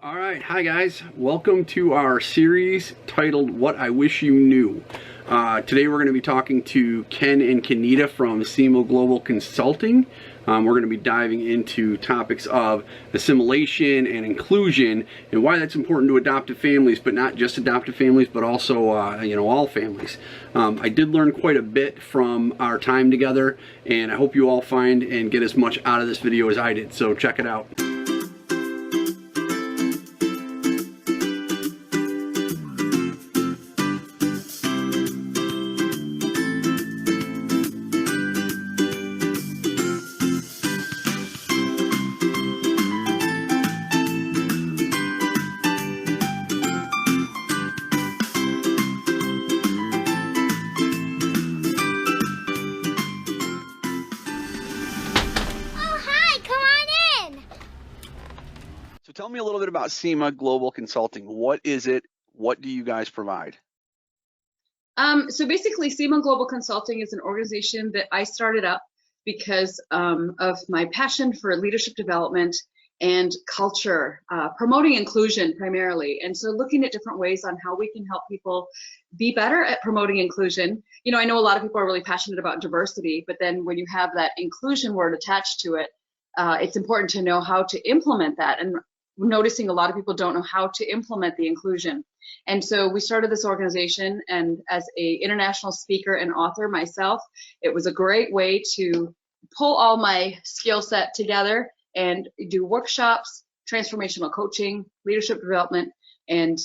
All right, hi guys. Welcome to our series titled What I Wish You Knew. Today we're going to be talking to Ken and Kenita from SEMA Global Consulting. We're going to be diving into topics of assimilation and inclusion and why that's important to adoptive families, but not just adoptive families, but also all families. I did learn quite a bit from our time together, and I hope you all find and get as much out of this video as I did, so check it out. So tell me a little bit about SEMA Global Consulting. What is it? What do you guys provide? So basically, SEMA Global Consulting is an organization that I started up because of my passion for leadership development and culture, promoting inclusion primarily. And so looking at different ways on how we can help people be better at promoting inclusion. You know, I know a lot of people are really passionate about diversity, but then when you have that inclusion word attached to it, it's important to know how to implement that. And noticing a lot of people don't know how to implement the inclusion. And so we started this organization, and as an international speaker and author myself, it was a great way to pull all my skill set together and do workshops, transformational coaching, leadership development, and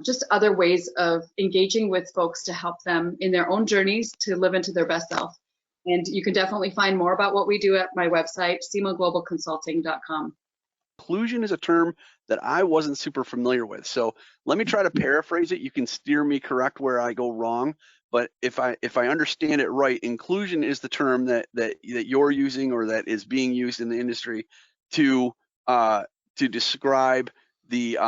just other ways of engaging with folks to help them in their own journeys to live into their best self. And you can definitely find more about what we do at my website, semaglobalconsulting.com. Inclusion is a term that I wasn't super familiar with. So let me try to paraphrase it. You can steer me correct where I go wrong. But if I understand it right, inclusion is the term that you're using, or that is being used in the industry to describe the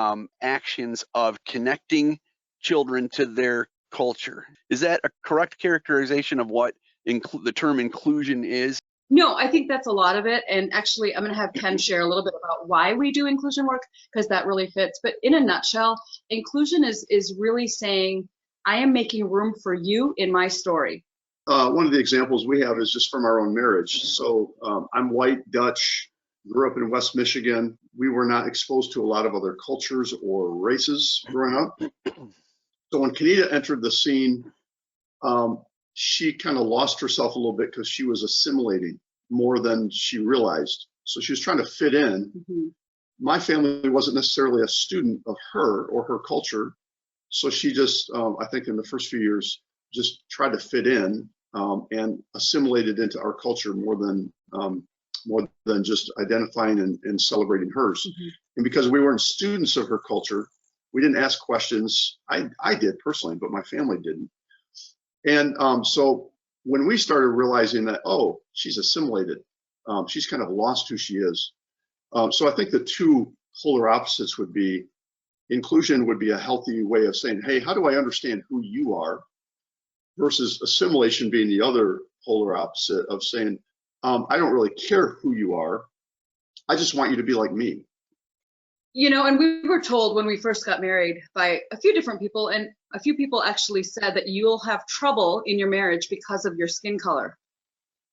actions of connecting children to their culture. Is that a correct characterization of what the term inclusion is? No, I think that's a lot of it. And actually, I'm going to have Ken share a little bit about why we do inclusion work, because that really fits. But in a nutshell, inclusion is really saying, I am making room for you in my story. One of the examples we have is just from our own marriage. So I'm white, Dutch, grew up in West Michigan. We were not exposed to a lot of other cultures or races growing up. So when Kenita entered the scene, she kind of lost herself a little bit because she was assimilating more than she realized. So she was trying to fit in. Mm-hmm. My family wasn't necessarily a student of her or her culture. So she just, I think in the first few years, just tried to fit in and assimilated into our culture more than just identifying and celebrating hers. Mm-hmm. And because we weren't students of her culture, we didn't ask questions. I did personally, but my family didn't. And so when we started realizing that, oh, she's assimilated, she's kind of lost who she is. So I think the two polar opposites would be, inclusion would be a healthy way of saying, hey, how do I understand who you are? Versus assimilation being the other polar opposite of saying, I don't really care who you are. I just want you to be like me. You know, and we were told when we first got married by a few different people, and a few people actually said that you'll have trouble in your marriage because of your skin color.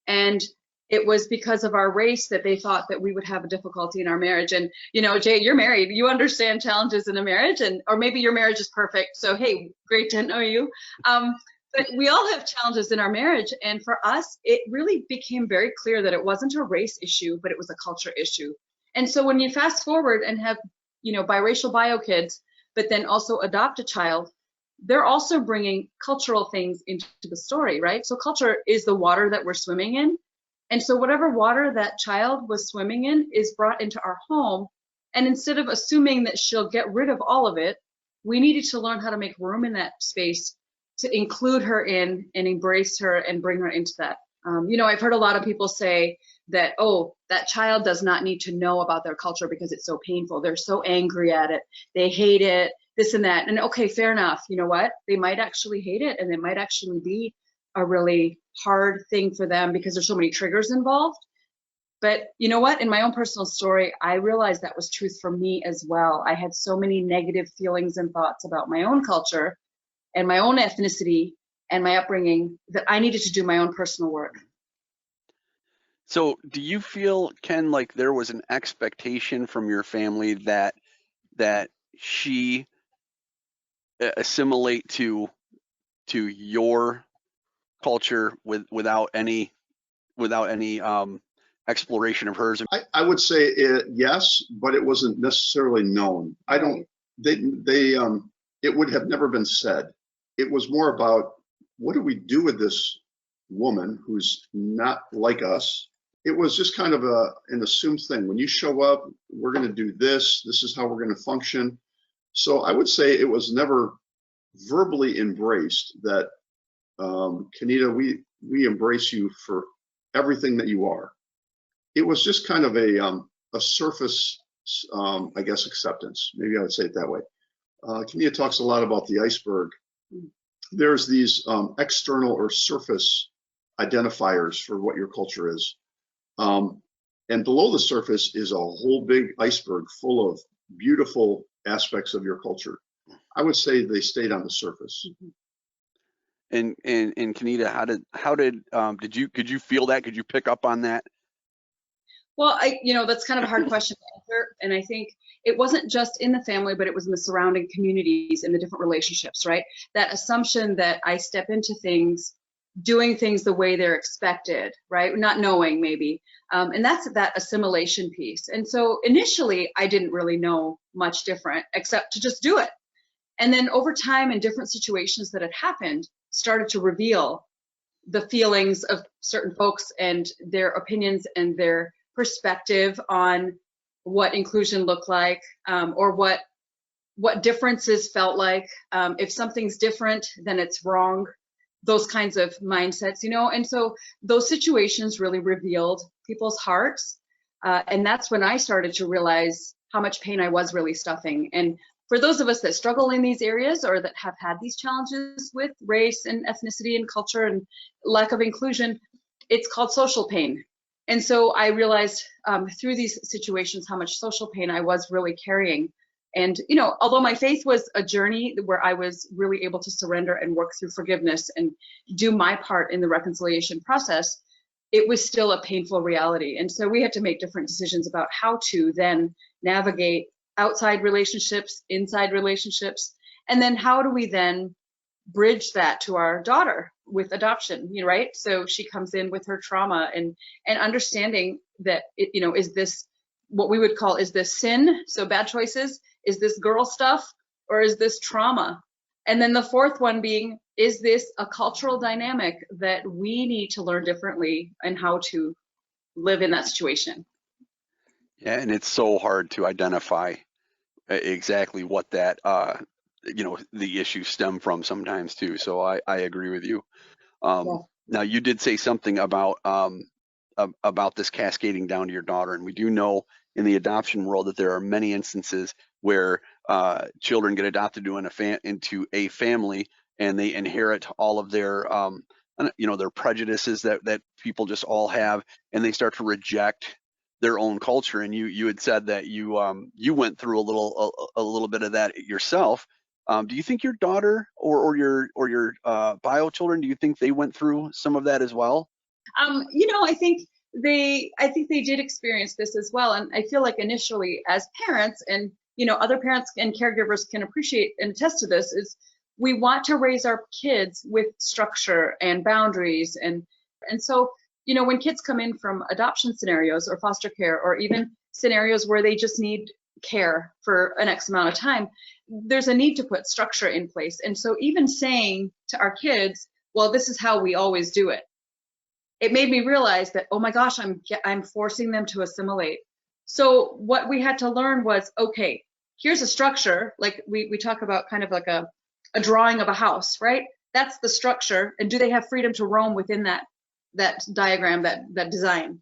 And it was because of our race that they thought that we would have a difficulty in our marriage. And, you know, Jay, you're married, you understand challenges in a marriage, or maybe your marriage is perfect. So, hey, great to know you. But we all have challenges in our marriage. And for us, it really became very clear that it wasn't a race issue, but it was a culture issue. And so when you fast forward and have, you know, biracial bio kids, but then also adopt a child, they're also bringing cultural things into the story, right? So culture is the water that we're swimming in. And so whatever water that child was swimming in is brought into our home. And instead of assuming that she'll get rid of all of it, we needed to learn how to make room in that space to include her in and embrace her and bring her into that. You know, I've heard a lot of people say that, oh, that child does not need to know about their culture because it's so painful. They're so angry at it. They hate it, this and that. And okay, fair enough. You know what? They might actually hate it, and it might actually be a really hard thing for them because there's so many triggers involved. But you know what? In my own personal story, I realized that was truth for me as well. I had so many negative feelings and thoughts about my own culture and my own ethnicity and my upbringing that I needed to do my own personal work. So do you feel, Ken, like there was an expectation from your family that she assimilate to your culture without any exploration of hers? I would say yes, but it wasn't necessarily known. I don't, it would have never been said. It was more about, what do we do with this woman who's not like us? It was just kind of an assumed thing. When you show up, we're going to do this. This is how we're going to function. So I would say it was never verbally embraced that, Kenita, we embrace you for everything that you are. It was just kind of a surface, I guess, acceptance. Maybe I would say it that way. Kenita talks a lot about the iceberg. There's these external or surface identifiers for what your culture is. And below the surface is a whole big iceberg full of beautiful aspects of your culture. I would say they stayed on the surface. And Kenita, could you feel that? Could you pick up on that? Well, that's kind of a hard question to answer. And I think it wasn't just in the family, but it was in the surrounding communities and the different relationships, right? That assumption that I step into things, doing things the way they're expected, right? Not knowing maybe. And that's that assimilation piece. And so initially I didn't really know much different except to just do it. And then over time in different situations that had happened, started to reveal the feelings of certain folks and their opinions and their perspective on what inclusion looked like, or what differences felt like. If something's different, then it's wrong. Those kinds of mindsets, and so those situations really revealed people's hearts. And that's when I started to realize how much pain I was really stuffing. And for those of us that struggle in these areas or that have had these challenges with race and ethnicity and culture and lack of inclusion, it's called social pain. And so I realized through these situations how much social pain I was really carrying. And, although my faith was a journey where I was really able to surrender and work through forgiveness and do my part in the reconciliation process, it was still a painful reality. And so we had to make different decisions about how to then navigate outside relationships, inside relationships, and then how do we then bridge that to our daughter with adoption, right? So she comes in with her trauma and understanding that, is this what we would call, is this sin? So bad choices, is this girl stuff, or is this trauma? And then the fourth one being, is this a cultural dynamic that we need to learn differently and how to live in that situation? Yeah, and it's so hard to identify exactly what that the issues stem from sometimes too. So I agree with you. Yeah. Now you did say something about this cascading down to your daughter, and we do know in the adoption world that there are many instances where children get adopted into a family and they inherit all of their their prejudices that people just all have, and they start to reject their own culture. And you had said that you went through a little bit of that yourself. Do you think your daughter or your bio children, do you think they went through some of that as well? I think they did experience this as well. And I feel like initially as parents, and other parents and caregivers can appreciate and attest to this, is we want to raise our kids with structure and boundaries. And so, when kids come in from adoption scenarios or foster care, or even scenarios where they just need care for an X amount of time, there's a need to put structure in place. And so even saying to our kids, well, this is how we always do it, it made me realize that, oh my gosh, I'm forcing them to assimilate. So what we had to learn was, okay, here's a structure. Like we talk about kind of like a drawing of a house, right? That's the structure. And do they have freedom to roam within that diagram, that design?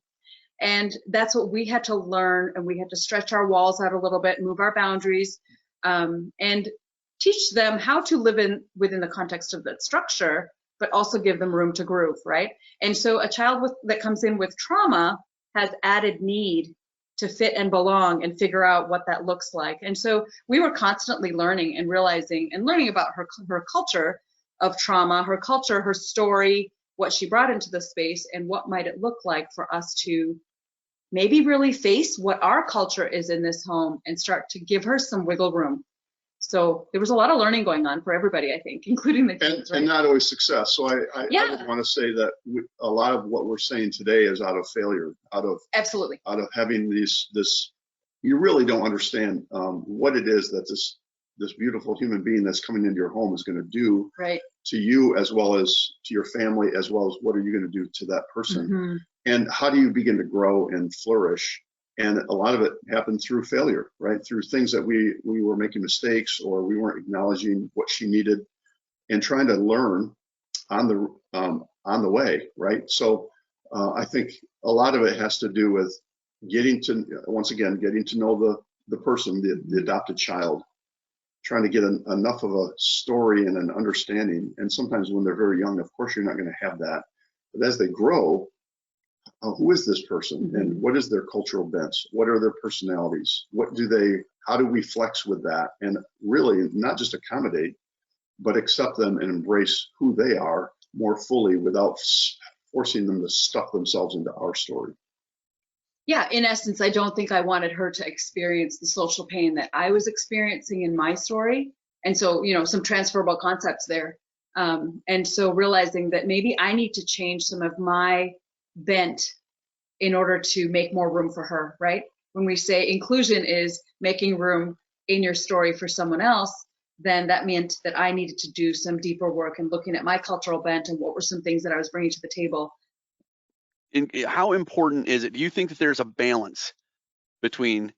And that's what we had to learn. And we had to stretch our walls out a little bit, move our boundaries, and teach them how to live within the context of that structure, but also give them room to groove, right? And so a child that comes in with trauma, has added need to fit and belong and figure out what that looks like. And so we were constantly learning and realizing and learning about her culture of trauma, her culture, her story, what she brought into the space, and what might it look like for us to maybe really face what our culture is in this home and start to give her some wiggle room. So there was a lot of learning going on for everybody, I think, including the kids. And not always success. So I would want to say that a lot of what we're saying today is out of failure, Absolutely, out of having this, you really don't understand what it is that this beautiful human being that's coming into your home is going to do to you, as well as to your family, as well as what are you going to do to that person, and how do you begin to grow and flourish. And a lot of it happened through failure, right? Through things that we were making mistakes, or we weren't acknowledging what she needed, and trying to learn on the way, right? So I think a lot of it has to do with getting to know the person, the adopted child, trying to get enough of a story and an understanding. And sometimes when they're very young, of course, you're not going to have that. But as they grow, who is this person, and what is their cultural bents? What are their personalities? How do we flex with that? And really not just accommodate, but accept them and embrace who they are more fully without forcing them to stuff themselves into our story. Yeah, in essence, I don't think I wanted her to experience the social pain that I was experiencing in my story. And so, some transferable concepts there. And so realizing that maybe I need to change some of my bent in order to make more room for her, right? When we say inclusion is making room in your story for someone else, then that meant that I needed to do some deeper work and looking at my cultural bent and what were some things that I was bringing to the table. How important is it? Do you think that there's a balance between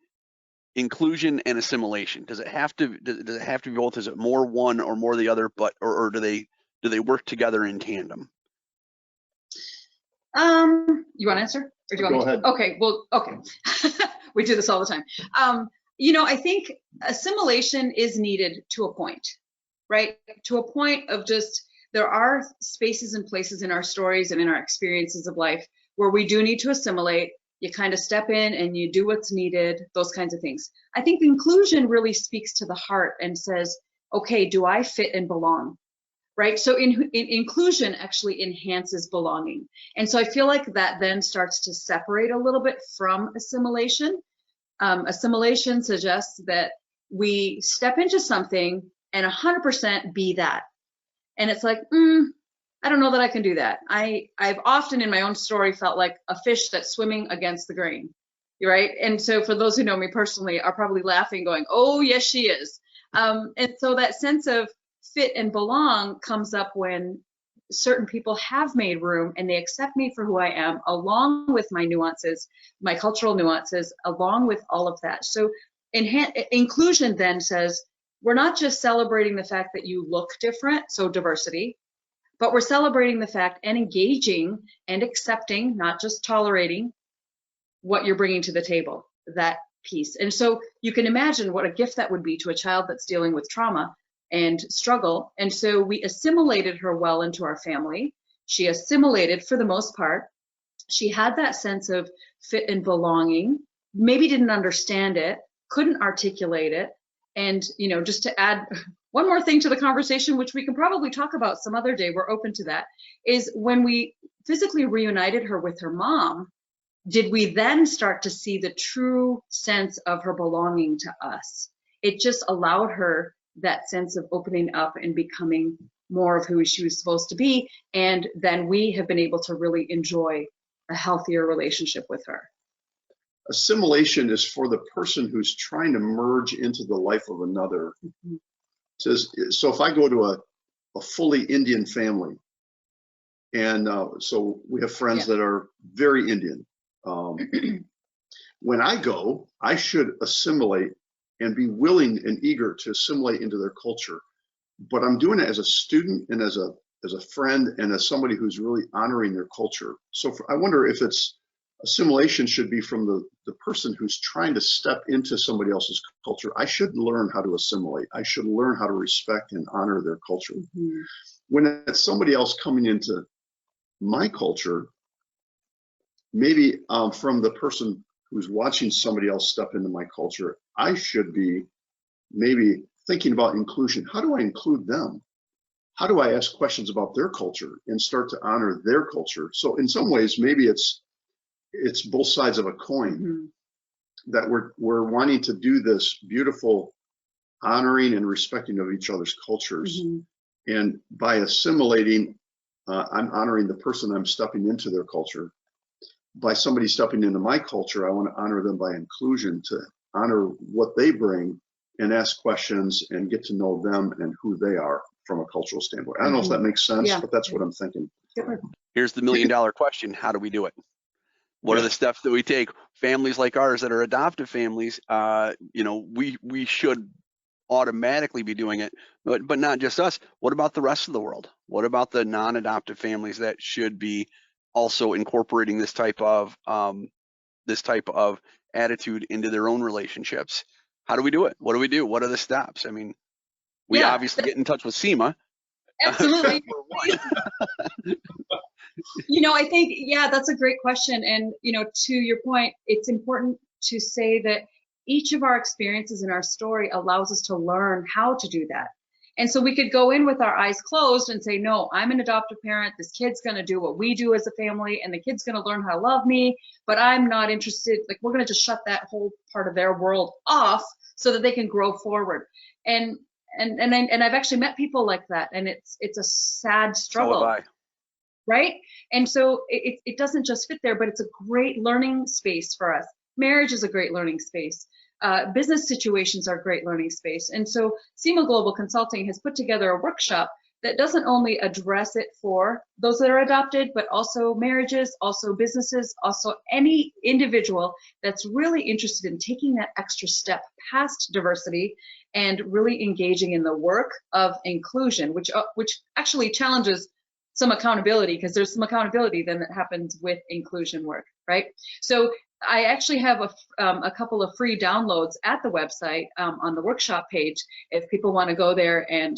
inclusion and assimilation? Does it have to be both? Is it more one or more the other? Or do they work together in tandem? You want to answer? Or do you want Go ahead. Okay, well, okay. We do this all the time. I think assimilation is needed to a point, right? To a point of just, there are spaces and places in our stories and in our experiences of life where we do need to assimilate. You kind of step in and you do what's needed, those kinds of things. I think inclusion really speaks to the heart and says, okay, do I fit and belong? Right? So inclusion actually enhances belonging. And so I feel like that then starts to separate a little bit from assimilation. Assimilation suggests that we step into something and 100% be that. And it's like, I don't know that I can do that. I've often in my own story felt like a fish that's swimming against the grain, right? And so for those who know me personally are probably laughing going, oh, yes, she is. And so that sense of fit and belong comes up when certain people have made room and they accept me for who I am, along with my nuances, my cultural nuances, along with all of that. So inclusion then says, we're not just celebrating the fact that you look different, so diversity, but we're celebrating the fact and engaging and accepting, not just tolerating, what you're bringing to the table, that piece. And so you can imagine what a gift that would be to a child that's dealing with trauma and struggle. And so we assimilated her well into our family. She assimilated for the most part. She had that sense of fit and belonging, maybe didn't understand it, couldn't articulate it. And, just to add one more thing to the conversation, which we can probably talk about some other day, we're open to that, is when we physically reunited her with her mom, did we then start to see the true sense of her belonging to us? It just allowed her that sense of opening up and becoming more of who she was supposed to be. And then we have been able to really enjoy a healthier relationship with her. Assimilation is for the person who's trying to merge into the life of another. So if I go to a fully Indian family, and so we have friends that are very Indian. When I go, I should assimilate and be willing and eager to assimilate into their culture. But I'm doing it as a student and as a friend and as somebody who's really honoring their culture. So I wonder if assimilation should be from the person who's trying to step into somebody else's culture. I should learn how to assimilate. I should learn how to respect and honor their culture. When it's somebody else coming into my culture, maybe from the person who's watching somebody else step into my culture, I should be maybe thinking about inclusion. How do I include them? How do I ask questions about their culture and start to honor their culture? So in some ways, maybe it's both sides of a coin. Mm-hmm. That we're wanting to do this beautiful honoring and respecting of each other's cultures. Mm-hmm. And by assimilating, I'm honoring the person I'm stepping into their culture. By somebody stepping into my culture, I want to honor them by inclusion, to honor what they bring and ask questions and get to know them and who they are from a cultural standpoint. I don't know if that makes sense, Yeah. but that's what I'm thinking. Here's the million-dollar question. How do we do it? What are the steps that we take? Families like ours that are adoptive families, we should automatically be doing it, but not just us. What about the rest of the world? What about the non-adoptive families that should be also incorporating this type of attitude into their own relationships? How do we do it? What do we do? What are the steps? I mean, we obviously get in touch with SEMA. Absolutely. I think, that's a great question. And, to your point, it's important to say that each of our experiences in our story allows us to learn how to do that. And so we could go in with our eyes closed and say, no, I'm an adoptive parent. This kid's going to do what we do as a family, and the kid's going to learn how to love me, but I'm not interested. Like, we're going to just shut that whole part of their world off so that they can grow forward. And I've actually met people like that, and it's a sad struggle. So have I. Right? And so it doesn't just fit there, but it's a great learning space for us. Marriage is a great learning space. Business situations are a great learning space. And so SEMA Global Consulting has put together a workshop that doesn't only address it for those that are adopted, but also marriages, also businesses, also any individual that's really interested in taking that extra step past diversity and really engaging in the work of inclusion, which actually challenges some accountability, because there's some accountability then that happens with inclusion work, right? So I actually have a couple of free downloads at the website on the workshop page. If people want to go there, and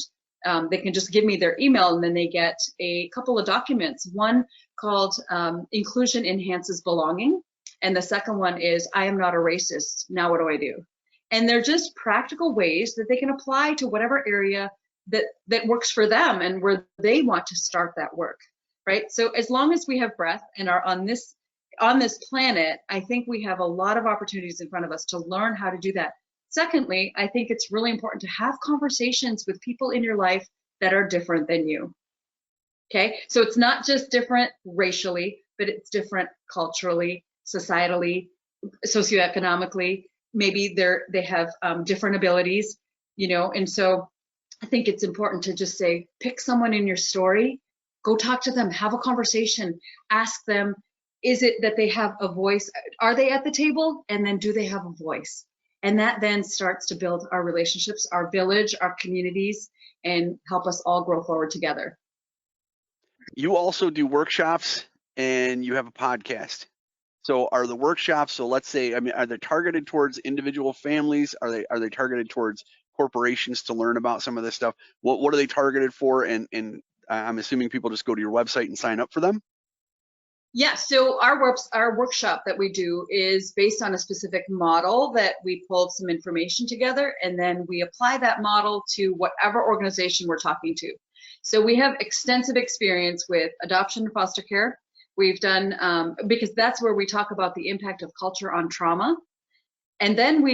they can just give me their email, and then they get a couple of documents. One called Inclusion Enhances Belonging, and the second one is I Am Not a Racist, Now What Do I Do? And they're just practical ways that they can apply to whatever area that works for them and where they want to start that work, right? So as long as we have breath and are on this planet, I think we have a lot of opportunities in front of us to learn how to do that. Secondly, I think it's really important to have conversations with people in your life that are different than you. Okay, so it's not just different racially, but it's different culturally, societally, socioeconomically. Maybe they have different abilities, and so I think it's important to just say, pick someone in your story, go talk to them, have a conversation, ask them, is it that they have a voice? Are they at the table? And then do they have a voice? And that then starts to build our relationships, our village, our communities, and help us all grow forward together. You also do workshops, and you have a podcast. So are the workshops, so let's say, are they targeted towards individual families? Are they targeted towards corporations to learn about some of this stuff? What are they targeted for? And I'm assuming people just go to your website and sign up for them? Yeah, so our workshop that we do is based on a specific model that we pulled some information together, and then we apply that model to whatever organization we're talking to. So we have extensive experience with adoption and foster care. We've done, because that's where we talk about the impact of culture on trauma. And then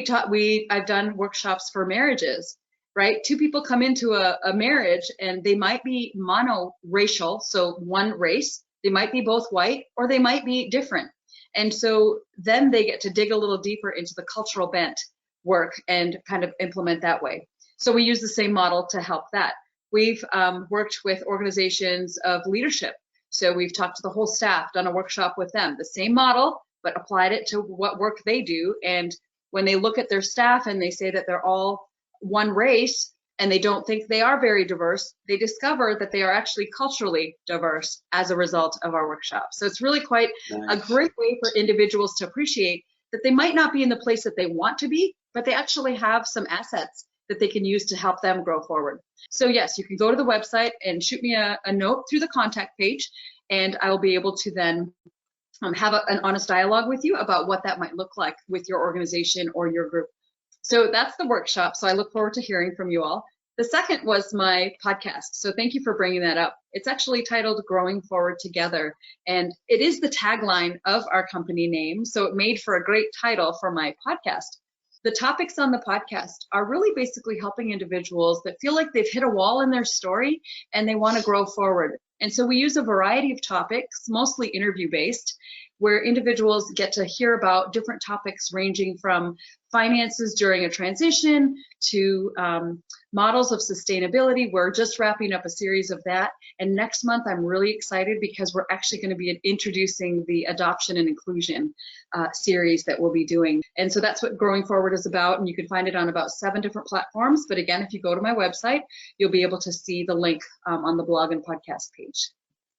I've done workshops for marriages, right? Two people come into a marriage and they might be monoracial, so one race. They might be both white, or they might be different. And so then they get to dig a little deeper into the cultural bent work and kind of implement that way. So we use the same model to help that. We've worked with organizations of leadership. So we've talked to the whole staff, done a workshop with them, the same model, but applied it to what work they do. And when they look at their staff and they say that they're all one race, and they don't think they are very diverse, they discover that they are actually culturally diverse as a result of our workshop. So it's really quite a great way for individuals to appreciate that they might not be in the place that they want to be, but they actually have some assets that they can use to help them grow forward. So yes, you can go to the website and shoot me a note through the contact page, and I will be able to then have an honest dialogue with you about what that might look like with your organization or your group. So that's the workshop. So I look forward to hearing from you all. The second was my podcast. So thank you for bringing that up. It's actually titled Growing Forward Together. And it is the tagline of our company name. So it made for a great title for my podcast. The topics on the podcast are really basically helping individuals that feel like they've hit a wall in their story and they want to grow forward. And so we use a variety of topics, mostly interview-based, where individuals get to hear about different topics ranging from finances during a transition to models of sustainability. We're just wrapping up a series of that. And next month, I'm really excited because we're actually going to be introducing the adoption and inclusion series that we'll be doing. And so that's what Growing Forward is about. And you can find it on about 7 different platforms. But again, if you go to my website, you'll be able to see the link on the blog and podcast page.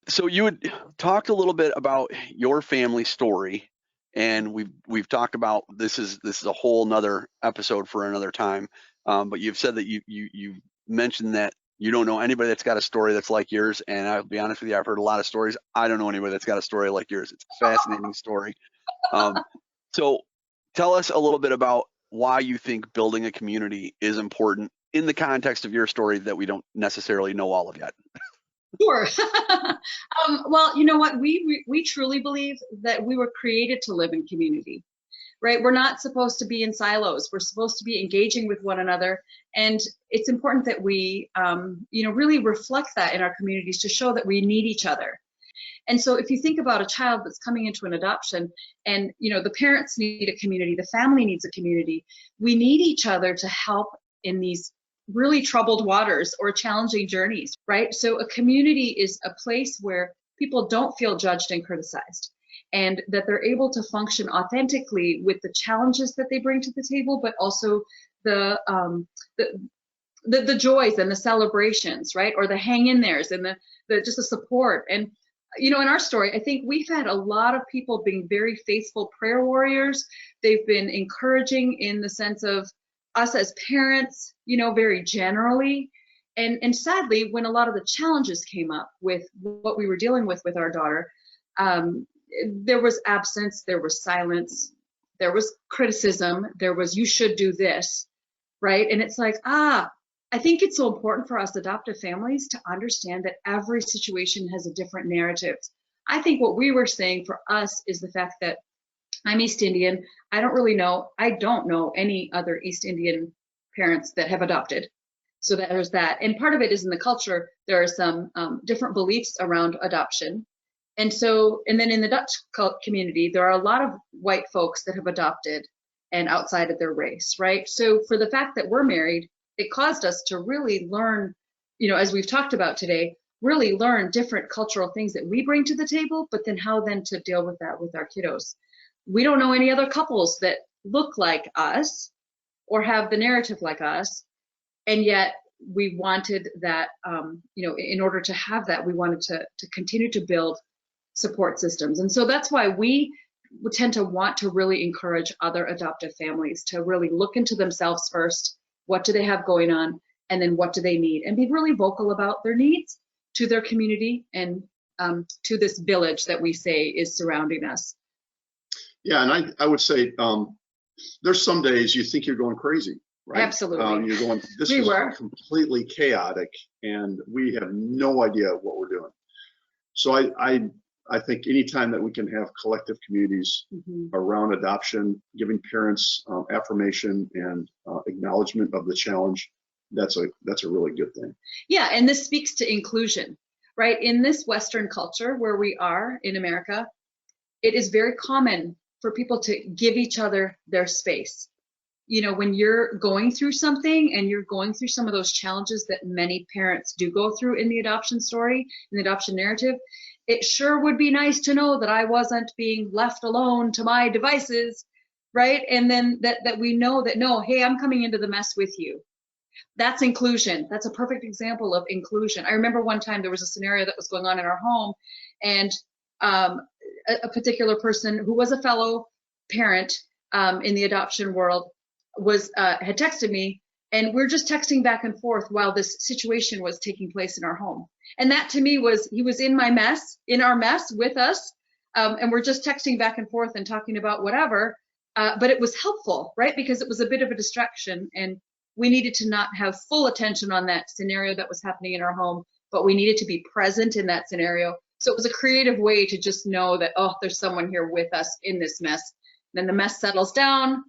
So you had talked a little bit about your family story, and we've talked about this is a whole nother episode for another time. But you've said that you mentioned that you don't know anybody that's got a story that's like yours, and I'll be honest with you, I've heard a lot of stories. I don't know anybody that's got a story like yours. It's a fascinating story. So tell us a little bit about why you think building a community is important in the context of your story that we don't necessarily know all of yet. Sure. Well, you know what? We truly believe that we were created to live in community, right? We're not supposed to be in silos. We're supposed to be engaging with one another. And it's important that we, really reflect that in our communities to show that we need each other. And so if you think about a child that's coming into an adoption and, the parents need a community, the family needs a community, we need each other to help in these really troubled waters or challenging journeys, right? So a community is a place where people don't feel judged and criticized, and that they're able to function authentically with the challenges that they bring to the table, but also the joys and the celebrations, right? Or the hang in theirs and the just the support. And in our story, I think we've had a lot of people being very faithful prayer warriors. They've been encouraging in the sense of us as parents, very generally. And sadly, when a lot of the challenges came up with what we were dealing with our daughter, there was absence, there was silence, there was criticism, there was, you should do this, right? And it's like, I think it's so important for us adoptive families to understand that every situation has a different narrative. I think what we were saying for us is the fact that I'm East Indian. I don't know any other East Indian parents that have adopted. So there's that. And part of it is in the culture, there are some different beliefs around adoption. And then in the Dutch community, there are a lot of white folks that have adopted and outside of their race, right? So for the fact that we're married, it caused us to really learn, as we've talked about today, really learn different cultural things that we bring to the table, but then how then to deal with that with our kiddos. We don't know any other couples that look like us or have the narrative like us. And yet we wanted that, in order to have that, we wanted to continue to build support systems. And so that's why we tend to want to really encourage other adoptive families to really look into themselves first. What do they have going on? And then what do they need? And be really vocal about their needs to their community and to this village that we say is surrounding us. Yeah, and I would say there's some days you think you're going crazy, right? Absolutely. You're going, this is completely chaotic, and we have no idea what we're doing. So I think anytime that we can have collective communities around adoption, giving parents affirmation and acknowledgement of the challenge, that's a really good thing. Yeah, and this speaks to inclusion, right? In this Western culture where we are in America, it is very common for people to give each other their space. When you're going through something and you're going through some of those challenges that many parents do go through in the adoption story, in the adoption narrative, it sure would be nice to know that I wasn't being left alone to my devices, right? And then that we know that, no, hey, I'm coming into the mess with you. That's inclusion. That's a perfect example of inclusion. I remember one time there was a scenario that was going on in our home, and a particular person who was a fellow parent in the adoption world had texted me, and we're just texting back and forth while this situation was taking place in our home. And that to me was, he was in our mess with us, and we're just texting back and forth and talking about whatever. But it was helpful, right? Because it was a bit of a distraction, and we needed to not have full attention on that scenario that was happening in our home, but we needed to be present in that scenario. So it was a creative way to just know that, oh, there's someone here with us in this mess. Then the mess settles down,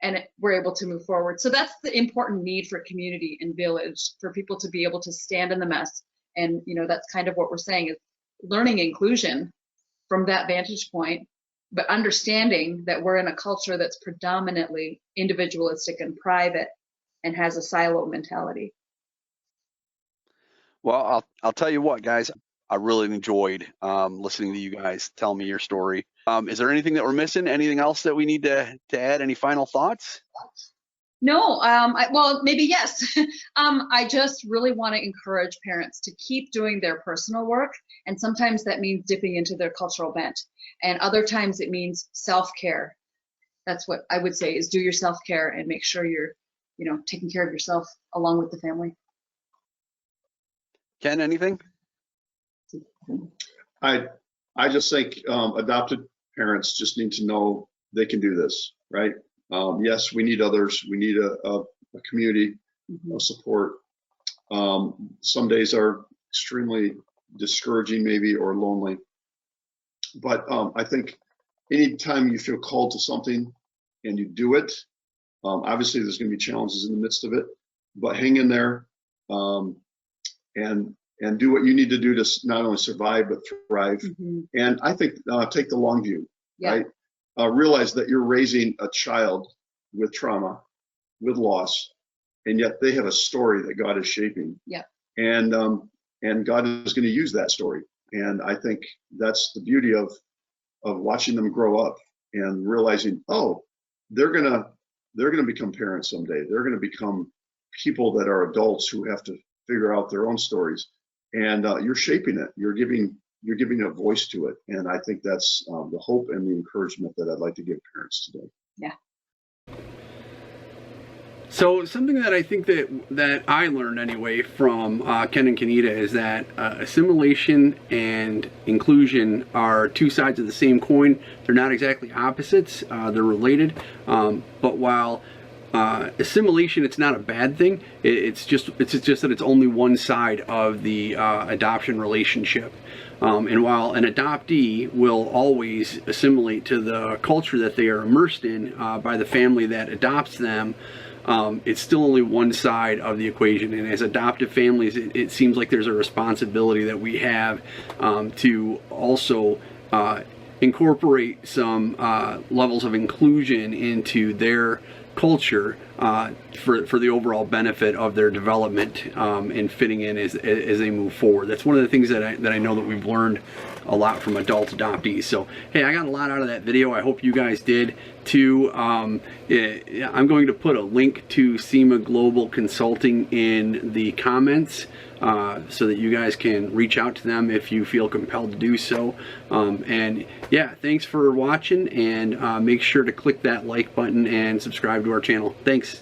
and we're able to move forward. So that's the important need for community and village, for people to be able to stand in the mess. And, you know, that's kind of what we're saying, is learning inclusion from that vantage point, but understanding that we're in a culture that's predominantly individualistic and private and has a silo mentality. Well, I'll tell you what, guys, I really enjoyed listening to you guys tell me your story. Is there anything that we're missing? Anything else that we need to add? Any final thoughts? No, well, maybe yes. I just really want to encourage parents to keep doing their personal work. And sometimes that means dipping into their cultural bent. And other times it means self-care. That's what I would say, is do your self-care and make sure you're, you know, taking care of yourself along with the family. Ken, anything? I just think adopted parents just need to know they can do this, right? Yes, we need others. We need a community of support. Some days are extremely discouraging, maybe, or lonely. But I think anytime you feel called to something and you do it, obviously there's going to be challenges in the midst of it, but hang in there and do what you need to do to not only survive but thrive. And I think take the long view, right? Realize that you're raising a child with trauma, with loss, and yet they have a story that God is shaping. And God is going to use that story. And I think that's the beauty of watching them grow up and realizing, oh, they're gonna become parents someday. They're gonna become people that are adults who have to figure out their own stories. And you're shaping it. You're giving a voice to it. And I think that's the hope and the encouragement that I'd like to give parents today. So something that I think that I learned anyway from Ken and Kenita is that assimilation and inclusion are two sides of the same coin. They're not exactly opposites. They're related. But while assimilation, it's not a bad thing. It's just that it's only one side of the adoption relationship. And while an adoptee will always assimilate to the culture that they are immersed in by the family that adopts them, it's still only one side of the equation. And as adoptive families, it seems like there's a responsibility that we have to also incorporate some levels of inclusion into their culture for the overall benefit of their development and fitting in as they move forward. That's one of the things that I know that we've learned a lot from adult adoptees. So hey, I got a lot out of that video. I hope you guys did too. I'm going to put a link to SEMA Global Consulting in the comments so that you guys can reach out to them if you feel compelled to do so. And yeah, thanks for watching, and make sure to click that like button and subscribe to our channel. Thanks.